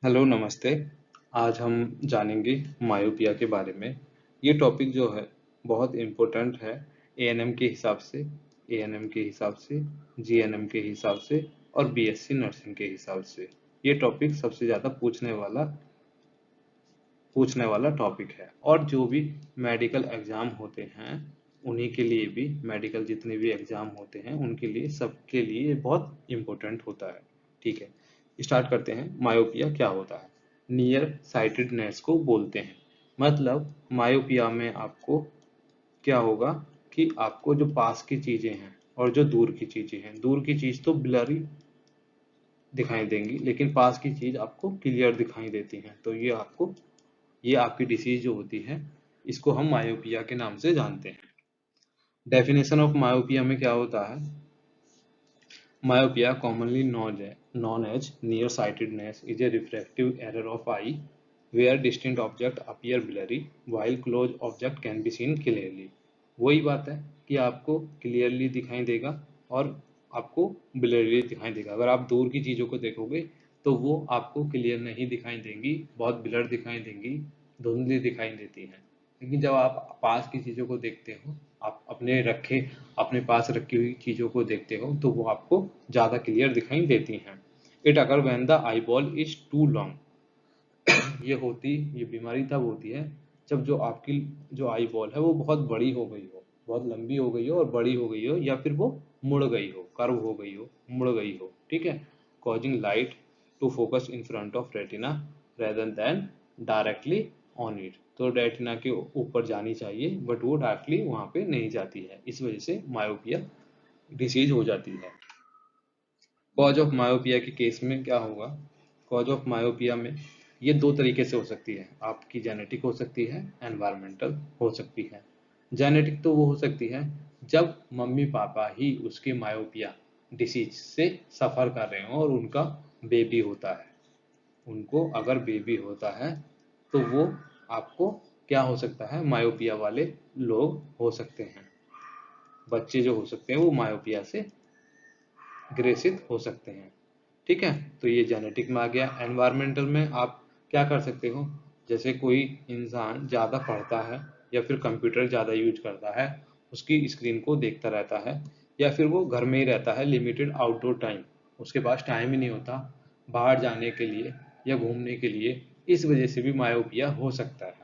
Hello नमस्ते। आज हम जानेंगे मायोपिया के बारे में। ये टॉपिक जो है बहुत इम्पोर्टेंट है एएनएम के हिसाब से, एएनएम के हिसाब से, जीएनएम के हिसाब से और बीएससी नर्सिंग के हिसाब से। ये टॉपिक सबसे ज़्यादा पूछने वाला टॉपिक है। और जो भी मेडिकल एग्ज़ाम होते हैं उन्हीं के लिए भी, मेडिकल जितने भी एग्ज़ाम होते हैं उनके लिए, सबके लिए ये बहुत इम्पोर्टेंट होता है। ठीक है, स्टार्ट करते हैं। मायोपिया क्या होता है? नियर साइटेडनेस को बोलते हैं। मतलब मायोपिया में आपको क्या होगा कि आपको जो पास की चीज़ें हैं और जो दूर की चीज़ें हैं, दूर की चीज़ तो ब्लरी दिखाई देंगी लेकिन पास की चीज़ आपको क्लियर दिखाई देती हैं। तो ये आपकी डिसीज जो होती है, इसको हम मायोपिया के नाम से जानते हैं। डेफिनेशन ऑफ मायोपिया में क्या होता है? Myopia, commonly known as nearsightedness, is a refractive error of eye where distant objects appear blurry while close object can be seen clearly. वही बात है कि आपको क्लियरली दिखाई देगा और आपको ब्लरली दिखाई देगा। अगर आप दूर की चीज़ों को देखोगे तो वो आपको क्लियर नहीं दिखाई देंगी, बहुत ब्लर दिखाई देंगी, धुंधली दिखाई देती हैं। लेकिन जब आप पास की चीज़ों को देखते हो, आप अपने पास रखी हुई चीज़ों को देखते हो तो वो आपको ज़्यादा क्लियर दिखाई देती हैं। इट अगर when the eyeball is too long. ये बीमारी तब होती है जब जो आपकी जो आई बॉल है वो बहुत बड़ी हो गई हो, बहुत लंबी हो गई हो और बड़ी हो गई हो, या फिर वो मुड़ गई हो, कर्व हो गई हो, मुड़ गई हो। ठीक है, causing light to focus in front of retina rather than directly on it. तो रेटिना के ऊपर जानी चाहिए बट वो डायरेक्टली वहाँ पे नहीं जाती है, इस वजह से मायोपिया डिसीज हो जाती है। कॉज ऑफ मायोपिया के केस में क्या होगा? कॉज ऑफ मायोपिया में ये दो तरीके से हो सकती है। आपकी जेनेटिक हो सकती है, एनवायरमेंटल हो सकती है। जेनेटिक तो वो हो सकती है जब मम्मी पापा ही उसके मायोपिया डिसीज से सफ़र कर रहे हो और उनका बेबी होता है। उनको अगर बेबी होता है तो वो आपको क्या हो सकता है, मायोपिया वाले लोग हो सकते हैं। बच्चे जो हो सकते हैं वो मायोपिया से ग्रसित हो सकते हैं। ठीक है, तो ये जेनेटिक में आ गया। एनवायरमेंटल में आप क्या कर सकते हो? जैसे कोई इंसान ज़्यादा पढ़ता है या फिर कंप्यूटर ज़्यादा यूज करता है, उसकी स्क्रीन को देखता रहता है, या फिर वो घर में ही रहता है, लिमिटेड आउटडोर टाइम, उसके पास टाइम ही नहीं होता बाहर जाने के लिए या घूमने के लिए, इस वजह से भी मायोपिया हो सकता है।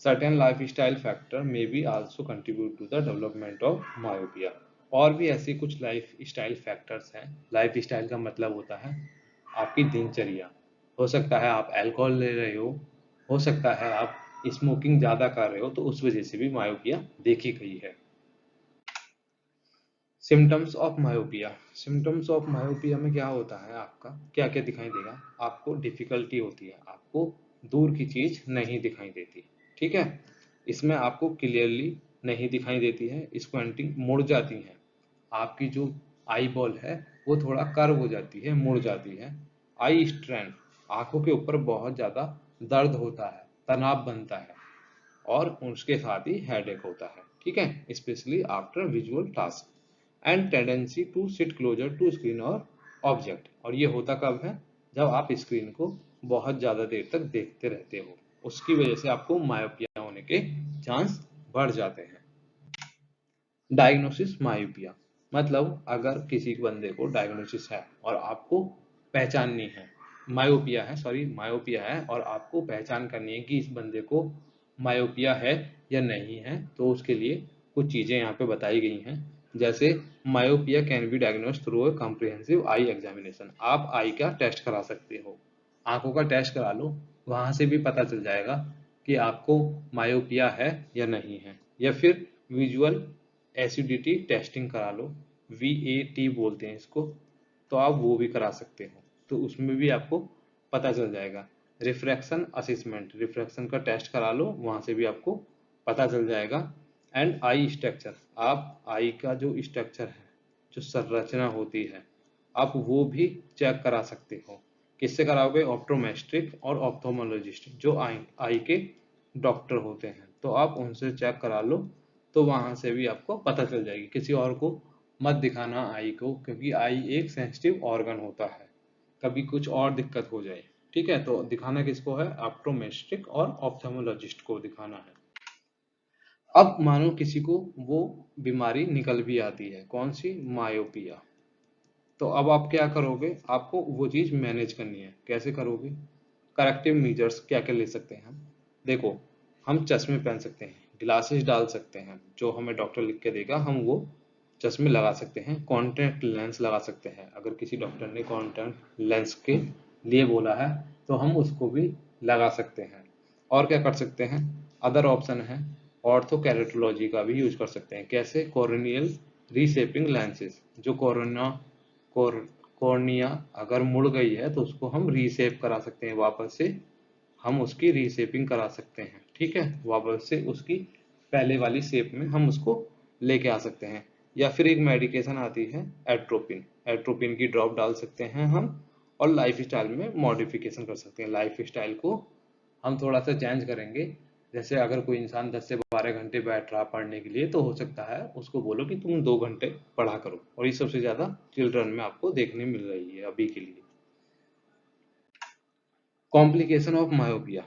Certain lifestyle factor may be also contribute to the development of myopia। और भी ऐसे कुछ लाइफ स्टाइल फैक्टर्स हैं। लाइफ स्टाइल का मतलब होता है आपकी दिनचर्या। हो सकता है आप अल्कोहल ले रहे हो सकता है आप स्मोकिंग ज़्यादा कर रहे हो, तो उस वजह से भी मायोपिया देखी गई है। Symptoms of myopia. Symptoms of myopia में क्या होता है, आपका क्या क्या दिखाई देगा? आपको डिफिकल्टी होती है, आपको दूर की चीज़ नहीं दिखाई देती। ठीक है, इसमें आपको क्लियरली नहीं दिखाई देती है, स्क्वेंटिंग मुड़ जाती है, आपकी जो आई बॉल है वो थोड़ा कर्व हो जाती है, मुड़ जाती है। आई स्ट्रेन, आंखों के ऊपर बहुत ज़्यादा दर्द होता है, तनाव बनता है, और उसके साथ ही हेडेक होता है। ठीक है, specially after visual task and tendency to sit closer to screen और ऑब्जेक्ट। और ये होता कब है? जब आप स्क्रीन को बहुत ज़्यादा देर तक देखते रहते हो, उसकी वजह से आपको मायोपिया होने के चांस बढ़ जाते हैं। डायग्नोसिस मायोपिया मतलब अगर किसी बंदे को डायग्नोसिस है और आपको पहचाननी है, मायोपिया है और आपको पहचान करनी है कि इस बंदे को मायोपिया है या नहीं है, तो उसके लिए कुछ चीज़ें यहाँ पे बताई गई हैं। जैसे myopia can be diagnosed through a comprehensive eye examination. आप आई का टेस्ट करा सकते हो, आंखों का टेस्ट करा लो, वहाँ से भी पता चल जाएगा कि आपको मायोपिया है या नहीं है। या फिर विजुअल एसिडिटी टेस्टिंग करा लो, VAT बोलते हैं इसको, तो आप वो भी करा सकते हो, तो उसमें भी आपको पता चल जाएगा। रिफ्रैक्शन असेसमेंट, रिफ्रैक्शन का टेस्ट करा लो, वहाँ से भी आपको पता चल जाएगा। एंड आई स्ट्रक्चर, आप आई का जो स्ट्रक्चर है, जो संरचना होती है, आप वो भी चेक करा सकते हो। किससे कराओगे? ऑप्टोमेट्रिक और ऑप्थोमोलॉजिस्ट, जो आई के डॉक्टर होते हैं, तो आप उनसे चेक करा लो, तो वहाँ से भी आपको पता चल जाएगी। किसी और को मत दिखाना आई को, क्योंकि आई एक सेंसिटिव ऑर्गन होता है, कभी कुछ और दिक्कत हो जाए। ठीक है, तो दिखाना किसको है? ऑप्टोमेट्रिक और ऑप्थेमोलॉजिस्ट को दिखाना है। अब मानो किसी को वो बीमारी निकल भी आती है, कौन सी? मायोपिया। तो अब आप क्या करोगे? आपको वो चीज मैनेज करनी है। कैसे करोगे? करेक्टिव मेजर्स क्या क्या ले सकते हैं हम? देखो, हम चश्मे पहन सकते हैं, ग्लासेस डाल सकते हैं, जो हमें डॉक्टर लिख के देगा हम वो चश्मे लगा सकते हैं, कॉन्टैक्ट लेंस लगा सकते हैं। अगर किसी डॉक्टर ने कॉन्टैक्ट लेंस के लिए बोला है तो हम उसको भी लगा सकते हैं। और क्या कर सकते हैं? अदर ऑप्शन है, ऑर्थोकेरेटोलॉजी का भी यूज कर सकते हैं। कैसे? कॉर्नियल रीशेपिंग लेंसेज, जो कॉर्निया अगर मुड़ गई है तो उसको हम रीशेप करा सकते हैं, वापस से हम उसकी रीशेपिंग करा सकते हैं। ठीक है, वापस से उसकी पहले वाली शेप में हम उसको लेके आ सकते हैं। या फिर एक मेडिकेशन आती है एट्रोपिन, एट्रोपिन की ड्रॉप डाल सकते हैं हम, और लाइफ स्टाइल में मॉडिफिकेशन कर सकते हैं। लाइफ स्टाइल को हम थोड़ा सा चेंज करेंगे। जैसे अगर कोई इंसान 10 से 12 घंटे बैठ रहा पढ़ने के लिए, तो हो सकता है उसको बोलो कि तुम 2 घंटे पढ़ा करो। और ये सबसे ज्यादा चिल्ड्रन में आपको देखने मिल रही है अभी के लिए। कॉम्प्लिकेशन ऑफ मायोपिया,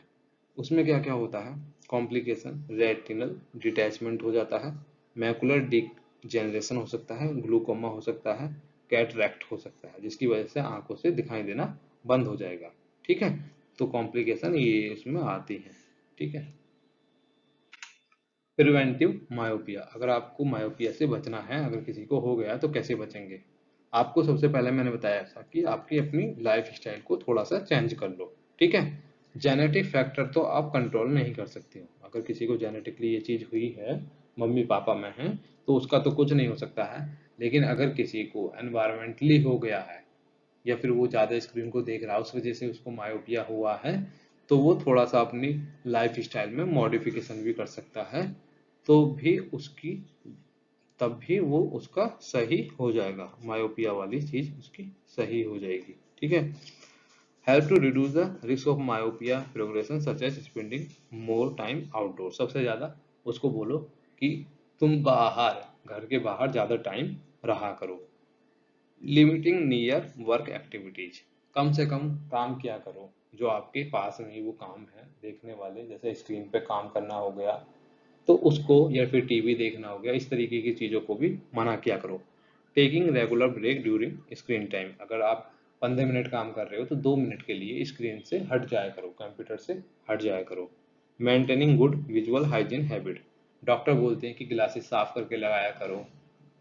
उसमें क्या क्या होता है? कॉम्प्लिकेशन, रेटिनल डिटैचमेंट हो जाता है, मैकुलर डिजेनरेशन हो सकता है, ग्लूकोमा हो सकता है, कैटरैक्ट हो सकता है, जिसकी वजह से आंखों से दिखाई देना बंद हो जाएगा। ठीक है, तो कॉम्प्लिकेशन ये इसमें आती है। ठीक है, प्रिवेंटिव मायोपिया, अगर आपको मायोपिया से बचना है, अगर किसी को हो गया तो कैसे बचेंगे? आपको सबसे पहले मैंने बताया था कि आपकी अपनी लाइफ स्टाइल को थोड़ा सा चेंज कर लो। ठीक है, जेनेटिक फैक्टर तो आप कंट्रोल नहीं कर सकते हो। अगर किसी को जेनेटिकली ये चीज हुई है, मम्मी पापा में है, तो उसका तो कुछ नहीं हो सकता है। लेकिन अगर किसी को एनवायरमेंटली हो गया है, या फिर वो ज़्यादा स्क्रीन को देख रहा है, उस वजह से उसको मायोपिया हुआ है, तो वो थोड़ा सा अपनी लाइफ स्टाइल में मॉडिफिकेशन भी कर सकता है, तो भी उसकी तब भी वो उसका सही हो जाएगा, मायोपिया वाली चीज उसकी सही हो जाएगी। ठीक है, help to reduce the risk of myopia progression such as spending more time outdoor. सबसे ज्यादा उसको बोलो कि तुम बाहर, घर के बाहर ज्यादा टाइम रहा करो। लिमिटिंग नियर वर्क एक्टिविटीज, कम से कम काम किया करो जो आपके पास में ही वो काम है देखने वाले, जैसे स्क्रीन पे काम करना हो गया तो उसको, या फिर टीवी देखना हो गया, इस तरीके की चीजों को भी मना किया करो। Taking regular break during screen time, अगर आप 15 मिनट काम कर रहे हो तो 2 मिनट के लिए स्क्रीन से हट जाया करो, कंप्यूटर से हट जाया करो। Maintaining good visual hygiene habit, doctor बोलते हैं कि ग्लासेस साफ करके लगाया करो,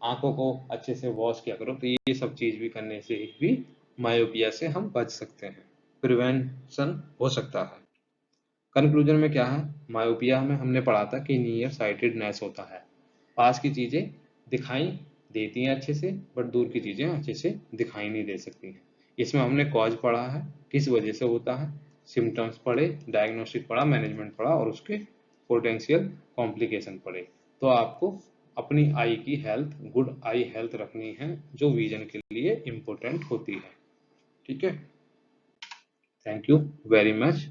आंखों को अच्छे से वॉश किया करो, तो ये सब चीज भी करने से भी मायोपिया से हम बच सकते हैं, प्रिवेंशन हो सकता है। कंक्लूजन में क्या है? मायोपिया में हमने पढ़ा था कि नियर साइटेडनेस होता है, पास की चीजें दिखाई देती हैं अच्छे से, बट दूर की चीजें अच्छे से दिखाई नहीं दे सकती हैं। इसमें हमने कॉज पढ़ा है, किस वजह से होता है, सिम्टम्स पढ़े, डायग्नोस्टिक पढ़ा, मैनेजमेंट पढ़ा, और उसके पोटेंशियल कॉम्प्लिकेशन पढ़े। तो आपको अपनी आई की हेल्थ, गुड आई हेल्थ रखनी है, जो विजन के लिए इम्पोर्टेंट होती है। ठीक है, थैंक यू वेरी मच।